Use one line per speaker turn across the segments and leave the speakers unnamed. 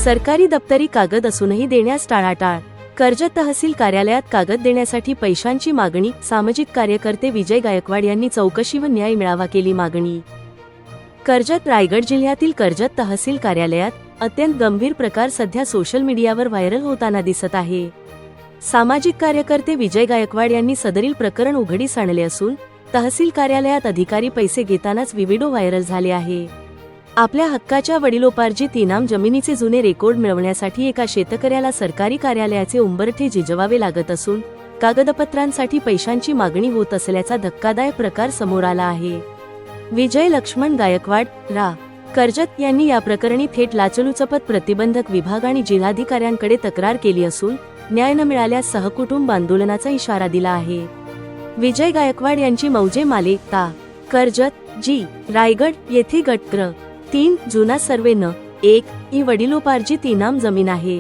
सरकारी दप्तरी कागद असूनही देण्यास टाळाटाळ। कर्जत तहसील कार्यालयात कागद देण्यासाठी पैशांची मागणी। सामाजिक कार्यकर्ते विजय गायकवाड यांनी चौकशी व न्याय मिळावा केली मागणी। कर्जत रायगड जिल्ह्यातील कर्जत तहसील कार्यालयात अत्यंत गंभीर प्रकार सध्या सोशल मीडियावर व्हायरल होताना दिसत आहे। सामाजिक कार्यकर्ते विजय गायकवाड यांनी सदरील प्रकरण उघडीस आणले असून तहसील कार्यालयात अधिकारी पैसे घेतानाच व्हिडिओ व्हायरल झाले आहे। आपल्या हक्काच्या वडिलोपार्जित इनाम जमिनीचे जुने रेकॉर्ड मिळवण्यासाठी एका शेतकऱ्याला सरकारी कार्यालयाचे उंबरठे झिजवावे लागत असून कागदपत्रांसाठी पैशांची मागणी होत असल्याचा धक्कादायक प्रकार समोर आला आहे। विजय लक्ष्मण गायकवाड रा कर्जत यांनी या प्रकरणी थेट लाचलुचपत प्रतिबंधक विभाग आणि जिल्हाधिकाऱ्यांकडे तक्रार केली असून न्याय न मिळाल्यास सहकुटुंब आंदोलनाचा इशारा दिला आहे। विजय गायकवाड यांची मौजे माले ता कर्जत जी रायगड येथे गट क्र 3 जुना सर्वे न 1 ही वडिलोपार्जित इनाम जमीन आहे।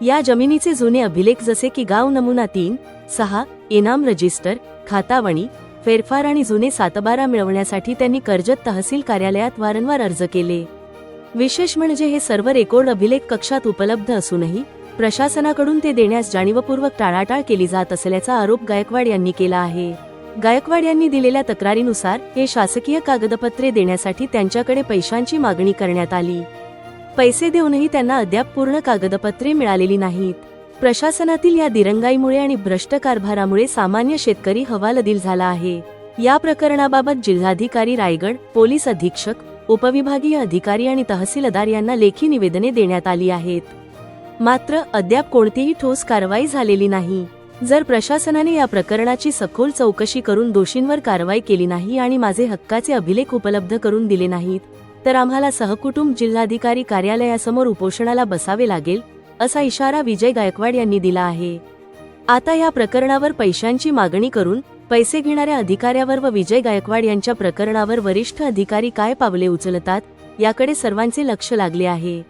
या जमिनीचे जुने अभिलेख जसे की गाव नमुना 3-6 इनाम रजिस्टर खातावणी फेरफार आणि जुने सातबारा मिळवण्यासाठी त्यांनी कर्जत तहसील कार्यालयात वारंवार अर्ज केले। विशेष म्हणजे हे सर्व रेकॉर्ड अभिलेख कक्षात उपलब्ध असूनही प्रशासनाकडून ते देण्यास जाणीवपूर्वक टाळाटाळ केली जात असल्याचा आरोप गायकवाड यांनी केला आहे। गायकवाड यांनी दिलेल्या तक्रारीनुसार हे शासकीय कागदपत्रे देण्यासाठी त्यांच्याकडे पैशांची मागणी करण्यात आली। पैसे देऊनही त्यांना अद्याप पूर्ण कागदपत्रे मिळालेली नाहीत। प्रशासनातील या दिरंगाईमुळे आणि भ्रष्ट कारभारामुळे सामान्य शेतकरी हवालदिल झाला आहे। या प्रकरणाबाबत जिल्हाधिकारी रायगड, पोलीस अधीक्षक, उपविभागीय अधिकारी आणि तहसीलदार यांना लेखी निवेदने देण्यात आली आहेत। मात्र अद्याप कोणतीही ठोस कारवाई झालेली नाही। जर प्रशासनाने या प्रकरणाची सखोल चौकशी करून दोषींवर कारवाई केली नाही आणि माझे हक्काचे अभिलेख उपलब्ध करून दिले नाहीत तर आम्हाला सहकुटुंब जिल्हाधिकारी कार्यालयासमोर उपोषणाला बसावे लागेल, असा इशारा विजय गायकवाड यांनी दिला आहे। आता या प्रकरणावर पैशांची मागणी करून पैसे घेणाऱ्या अधिकाऱ्यावर व विजय गायकवाड यांच्या प्रकरणावर वरिष्ठ अधिकारी काय पावले उचलतात याकडे सर्वांचे लक्ष लागले आहे।